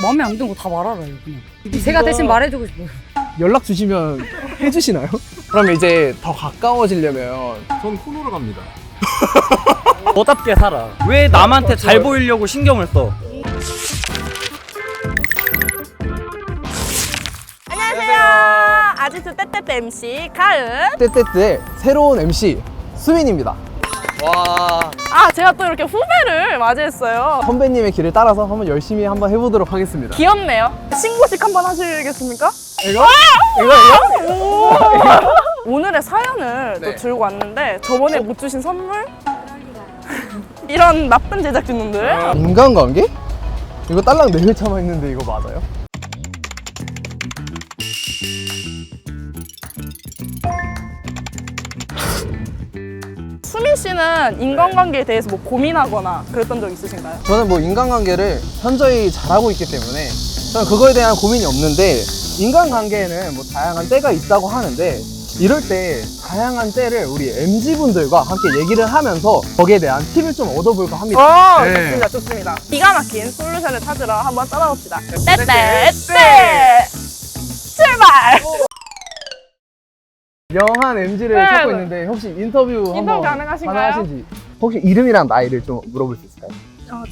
마음에 안 드는 거 다 말하라요 그냥. 제가 대신 말해주고 싶어요. 연락 주시면 해주시나요? 그러면 이제 더 가까워지려면 전 코너로 갑니다. 너답게 살아. 왜 남한테 잘 보이려고 신경을 써? 안녕하세요. 아지트 떼떼떼 MC 가은. 떼떼떼의 새로운 MC 수민입니다. 와. 아, 제가 또 이렇게 후배를 맞이했어요. 선배님의 길을 따라서 한번 열심히 한번 해보도록 하겠습니다. 귀엽네요. 신고식 한번 하시겠습니까? 이거? 오늘의 사연을 네. 또 들고 왔는데 저번에 못 주신 선물? 이런 나쁜 제작진놈들. 인간관계? 이거 딸랑 4회 참아 있는데 이거 맞아요? 수민 씨는 인간관계에 대해서 뭐 고민하거나 그랬던 적 있으신가요? 저는 뭐 인간관계를 현저히 잘하고 있기 때문에 저는 그거에 대한 고민이 없는데, 인간관계에는 뭐 다양한 때가 있다고 하는데 이럴 때 다양한 때를 우리 MZ분들과 함께 얘기를 하면서 거기에 대한 팁을 좀 얻어볼까 합니다. 네. 좋습니다, 좋습니다. 기가 막힌 솔루션을 찾으러 한번 떠나봅시다. 떼떼떼 출발! 영한 MZ를 네, 찾고 네. 있는데 혹시 인터뷰 한번 가능하신가요? 가능하신지, 혹시 이름이랑 나이를 좀 물어볼 수 있을까요?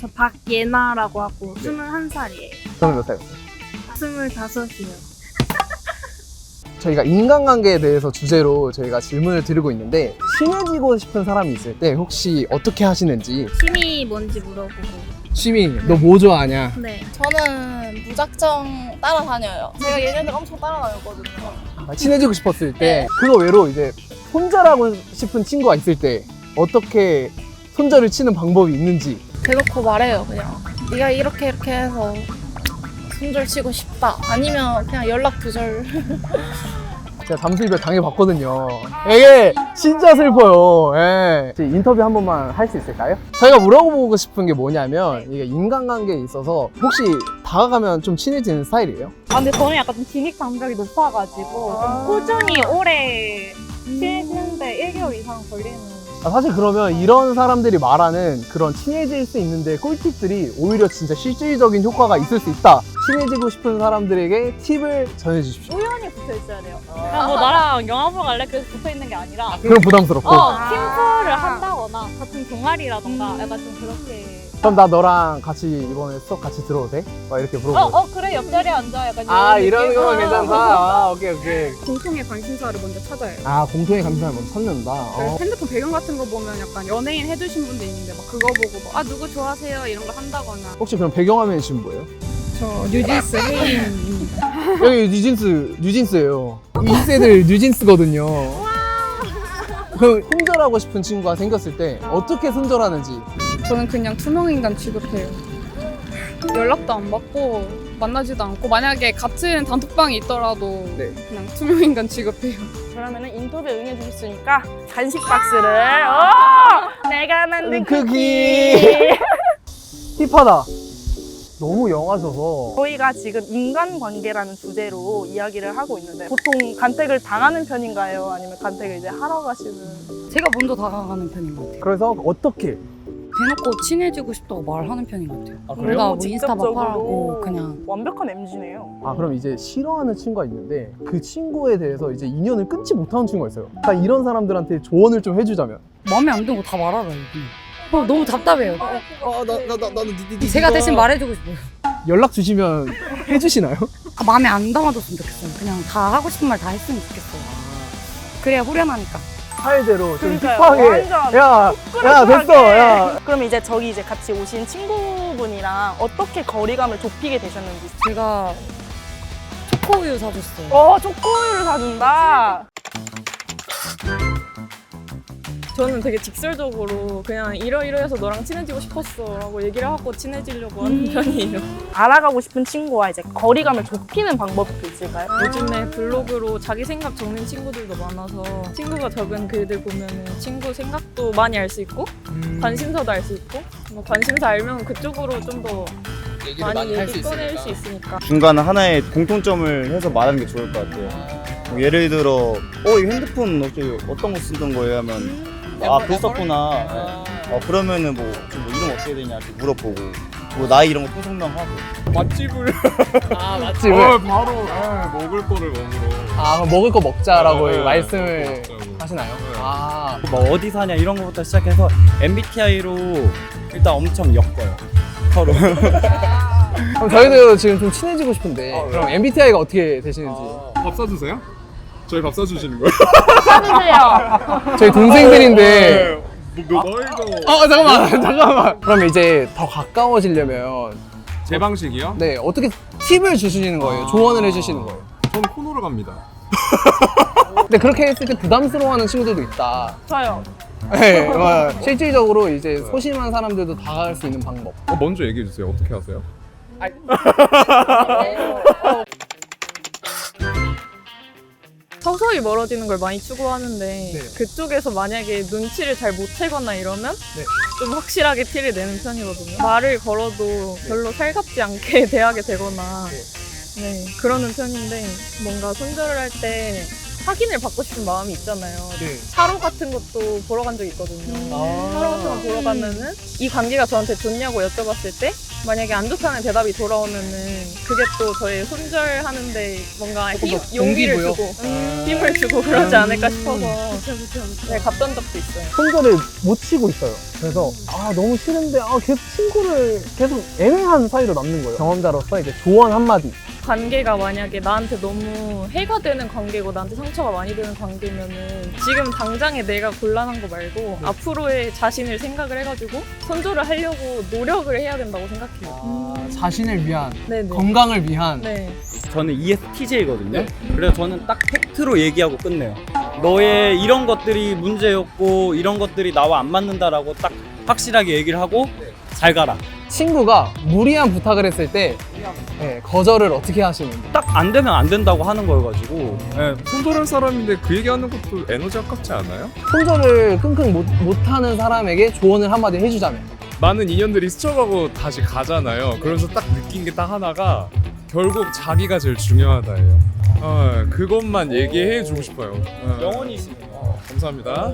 저 박예나라고 하고 21살이에요. 저는 몇 살이었어요? 25이요. 저희가 인간관계에 대해서 주제로 저희가 질문을 드리고 있는데, 친해지고 싶은 사람이 있을 때 혹시 어떻게 하시는지. 취미 뭔지 물어보고. 취미, 너 뭐 좋아하냐? 네. 저는 무작정 따라다녀요. 제가 얘네들 엄청 따라다녔거든요. 친해지고 싶었을 때, 그거 외로 이제 손절하고 싶은 친구가 있을 때 어떻게 손절을 치는 방법이 있는지. 대놓고 말해요, 그냥. 네가 이렇게 해서 손절 치고 싶다. 아니면 그냥 연락 두절. 제가 담수이별 당해봤거든요. 이게 진짜 슬퍼요. 예. 인터뷰 한 번만 할 수 있을까요? 저희가 물어보고 싶은 게 뭐냐면, 이게 인간관계에 있어서 혹시 다가가면 좀 친해지는 스타일이에요? 아, 근데 저는 약간 좀 진입 장벽이 높아가지고 좀 꾸준히 오래 친해지는데 1개월 이상 걸리는. 사실 그러면 이런 사람들이 말하는 그런 친해질 수 있는데 꿀팁들이 오히려 진짜 실질적인 효과가 있을 수 있다. 친해지고 싶은 사람들에게 팁을 전해주십시오. 우연히 붙어 있어야 돼요. 그냥 뭐 나랑 영화 보러 갈래? 그래서 붙어 있는 게 아니라 그럼 부담스럽고. 팀플을 한다거나 같은 동아리라던가 약간 좀 그렇게. 그럼 나 너랑 같이 이번에 수업 같이 들어도 돼? 막 이렇게 물어보고. 그래 옆자리에 앉아. 약간 이런 거면 괜찮다. 오케이. 공통의 관심사를 먼저 찾아요. 공통의 감사를 먼저 찾는다. 핸드폰 배경 같은 거 보면 약간 연예인 해주신 분도 있는데 막 그거 보고 막 누구 좋아하세요 이런 거 한다거나. 혹시 그럼 배경화면 지금 뭐예요? 저 뉴진스 혜인입니다. 여기 뉴진스예요. 2세들 뉴진스거든요. 그럼 손절하고 싶은 친구가 생겼을 때 어떻게 손절하는지. 저는 그냥 투명인간 취급해요. 연락도 안 받고 만나지도 않고, 만약에 같은 단톡방이 있더라도 네. 그냥 투명인간 취급해요. 그러면은 인터뷰에 응해주셨으니까 간식 박스를 내가 만든 쿠키. 힙하다. 너무 영하셔서. 저희가 지금 인간관계라는 주제로 이야기를 하고 있는데 보통 간택을 당하는 편인가요? 아니면 간택을 이제 하러 가시는? 제가 먼저 다가가는 편인 것 같아요. 그래서 어떻게? 대놓고 친해지고 싶다고 말하는 편인 것 같아요. 그래요? 우리가 뭐 인스타 직접적으로 막하라고 그냥. 완벽한 MZ네요. 그럼 이제 싫어하는 친구가 있는데 그 친구에 대해서 이제 인연을 끊지 못하는 친구가 있어요. 그러니까 이런 사람들한테 조언을 좀 해주자면. 마음에 안 드는 거 다 말하라요 그냥. 너무 답답해요. 나는 제가 대신 말해주고 싶어요. 연락 주시면 해주시나요? 마음에 안 담아줬으면 좋겠어요. 그냥 다 하고 싶은 말 다 했으면 좋겠어요. 그래야 후련하니까. 스타일대로 좀 그러니까요. 힙하게. 완전 야 됐어. 야. 그럼 이제 저기 이제 같이 오신 친구분이랑 어떻게 거리감을 좁히게 되셨는지. 제가 초코우유 사줬어요. 초코우유를 사준다. 저는 되게 직설적으로 그냥 이러이러해서 너랑 친해지고 싶었어 라고 얘기를 하고 친해지려고 하는 편이에요. 알아가고 싶은 친구와 이제 거리감을 좁히는 방법도 있을까요? 요즘에 블로그로 자기 생각 적는 친구들도 많아서 친구가 적은 글들 보면 친구 생각도 많이 알 수 있고 관심사도 알 수 있고, 뭐 관심사 알면 그쪽으로 좀 더 많이 얘기 꺼낼 수 있으니까. 중간에 하나의 공통점을 해서 말하는 게 좋을 것 같아요. 뭐 예를 들어 이 핸드폰 혹시 어떤 거 쓰던 거예요? 하면 그랬었구나. 그러면은 뭐 이름 어떻게 되냐 이렇게 물어보고, 뭐 나이 이런 거 통성명하고. 맛집을 집을 바로 먹을 거를 먹으러. 아 그럼 먹을 거 먹자라고 네, 말씀을 먹자고. 하시나요? 네. 아 뭐 어디 사냐 이런 거부터 시작해서 MBTI로 일단 엄청 엮어요. 서로. 그럼 저희도 지금 좀 친해지고 싶은데 그럼 MBTI가 어떻게 되시는지 밥 사주세요? 저희 밥 사주시는 거예요? 사주세요. 저희 동생들인데 뭐 나이가 잠깐만 그럼 이제 더 가까워지려면 제 방식이요? 네 어떻게 팁을 주시는 거예요? 조언을 해주시는 거예요? 저는 코너로 갑니다. 근데 그렇게 했을 때 부담스러워하는 친구들도 있다. 저요. 네, 실질적으로 이제 소심한 사람들도 다가갈 수 있는 방법. 먼저 얘기해 주세요. 어떻게 하세요? 서서히 멀어지는 걸 많이 추구하는데 네. 그쪽에서 만약에 눈치를 잘 못 채거나 이러면 네. 좀 확실하게 티를 내는 편이거든요. 말을 걸어도 별로 살갑지 않게 대하게 되거나 네, 그러는 편인데 뭔가 손절을 할 때 확인을 받고 싶은 마음이 있잖아요. 네. 타로 같은 것도 보러 간 적이 있거든요. 아. 타로 같은 거 보러 가면은 이 관계가 저한테 좋냐고 여쭤봤을 때 만약에 안 좋다는 대답이 돌아오면은 그게 또 저의 손절하는데 뭔가 용기를 동기부여? 주고 힘을 주고 그러지 않을까 싶어서 네, 갔던 적도 있어요. 손절을 못 치고 있어요. 그래서 아 너무 싫은데 계속 친구를 계속 애매한 사이로 남는 거예요. 경험자로서 이제 조언 한마디. 관계가 만약에 나한테 너무 해가 되는 관계고 나한테 상처가 많이 되는 관계면은 지금 당장에 내가 곤란한 거 말고 앞으로의 자신을 생각을 해가지고 손절을 하려고 노력을 해야 된다고 생각해요. 자신을 위한 네네. 건강을 위한 네. 저는 ESTJ거든요. 그래서 저는 딱 팩트로 얘기하고 끝내요. 너의 이런 것들이 문제였고 이런 것들이 나와 안 맞는다라고 딱 확실하게 얘기를 하고 잘 가라. 친구가 무리한 부탁을 했을 때 거절을 어떻게 하시는지. 딱 안 되면 안 된다고 하는 거여가지고 손절한 사람인데 그 얘기하는 것도 에너지 아깝지 않아요? 손절을 끙끙 못하는 사람에게 조언을 한마디 해주자면. 많은 인연들이 스쳐가고 다시 가잖아요. 그러면서 딱 느낀 게 딱 하나가 결국 자기가 제일 중요하다예요. 그것만 얘기해 주고 싶어요. 영원히 있습니다. 감사합니다.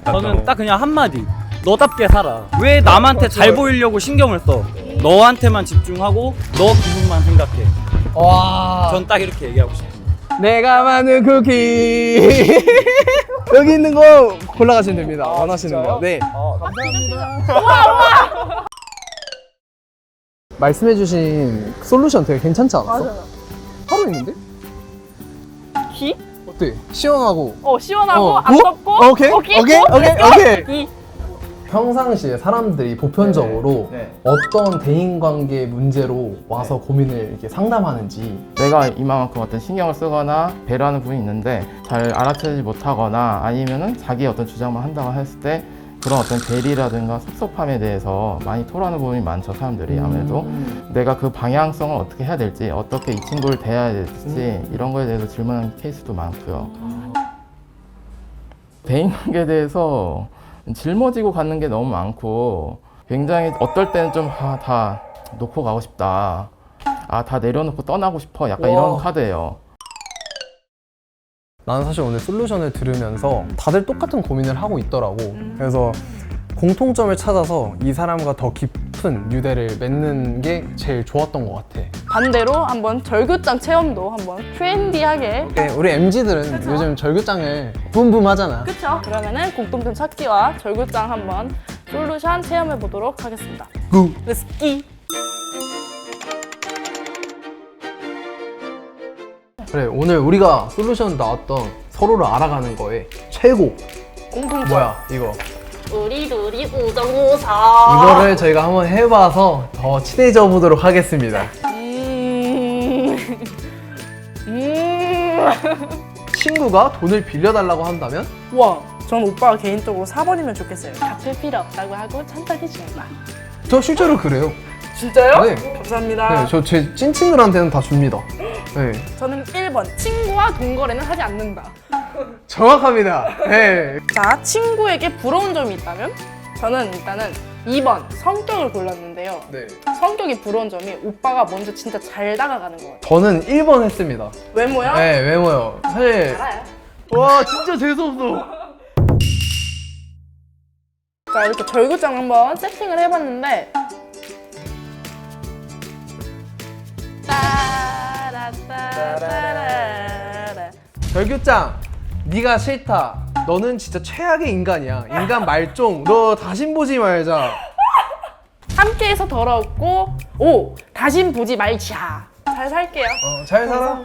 저는 딱 그냥 한마디. 너답게 살아. 왜 남한테 잘 보이려고 신경을 써? 너한테만 집중하고 너 기분만 생각해. 와. 전 딱 이렇게 얘기하고 싶습니다. 내가 만든 쿠키. 여기 있는 거 골라가시면 됩니다. 원하시는 거. 네. 감사합니다. 말씀해주신 솔루션 되게 괜찮지 않았어? 맞아요. 하루 있는데? 기? 어때? 시원하고. 시원하고 안 뭐? 덥고. 오케이. 오케이. 오케이. 오케이. 기. 평상시에 사람들이 보편적으로 어떤 대인관계 문제로 와서 고민을 이렇게 상담하는지. 내가 이만큼 어떤 신경을 쓰거나 배려하는 부분이 있는데 잘 알아채지 못하거나 아니면은 자기 어떤 주장만 한다고 했을 때 그런 어떤 대리라든가 섭섭함에 대해서 많이 토로하는 부분이 많죠, 사람들이. 아무래도 내가 그 방향성을 어떻게 해야 될지, 어떻게 이 친구를 대해야 될지 이런 거에 대해서 질문하는 케이스도 많고요. 대인관계에 대해서 짊어지고 가는 게 너무 많고 굉장히 어떨 때는 좀 다 놓고 가고 싶다, 다 내려놓고 떠나고 싶어, 약간 이런 카드예요. 나는 사실 오늘 솔루션을 들으면서 다들 똑같은 고민을 하고 있더라고. 그래서 공통점을 찾아서 이 사람과 더 깊은 유대를 맺는 게 제일 좋았던 것 같아. 반대로 한번 절규장 체험도 한번 트렌디하게. 우리 MZ들은 요즘 절규장을 붐붐하잖아. 그쵸? 그러면은 공통점 찾기와 절규장 한번 솔루션 체험해 보도록 하겠습니다. 구. Let's go! 그래, 오늘 우리가 솔루션 나왔던 서로를 알아가는 거에 최고 공통점. 뭐야 이거. 우리 우정우사. 이거를 저희가 한번 해봐서 더 친해져 보도록 하겠습니다. 친구가 돈을 빌려달라고 한다면? 와, 전 오빠가 개인적으로 4번이면 좋겠어요. 갚을 필요 없다고 하고 찬탁해줍니다. 저 실제로 그래요. 진짜요? 네. 감사합니다. 네, 저 제 찐친들한테는 다 줍니다. 네. 저는 1번, 친구와 돈거래는 하지 않는다. 정확합니다. 네. 자, 친구에게 부러운 점이 있다면? 저는 일단은 2번, 성격을 골랐는데요. 네. 성격이 부러운 점이 오빠가 먼저 진짜 잘 다가가는 것 같아요. 저는 1번 했습니다. 외모요? 네, 외모요. 사실 알아요. 와 진짜 재수없어. 자, 이렇게 절구장 한번 세팅을 해봤는데 절규짱, 네가 싫다. 너는 진짜 최악의 인간이야. 인간 말종. 너 다신 보지 말자. 함께해서 더럽고 오 다신 보지 말자. 잘 살게요. 잘 살아.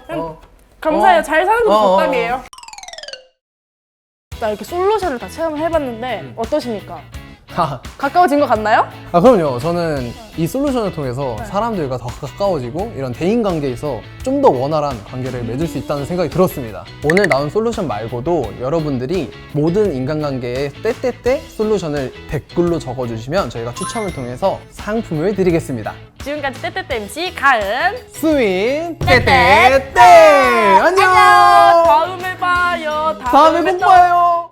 감사해요. 잘 사는 것도 어. 덕담이에요. 나 이렇게 솔루션을 다 체험을 해봤는데 어떠십니까? 가까워진 것 같나요? 그럼요. 저는 이 솔루션을 통해서 사람들과 더 가까워지고 이런 대인관계에서 좀 더 원활한 관계를 맺을 수 있다는 생각이 들었습니다. 오늘 나온 솔루션 말고도 여러분들이 모든 인간관계의 때때때 솔루션을 댓글로 적어주시면 저희가 추첨을 통해서 상품을 드리겠습니다. 지금까지 떼떼떼 MC 가은 스윈 떼떼떼 떼떼떼 안녕. 다음에 봐요. 다음에 꼭 봐요.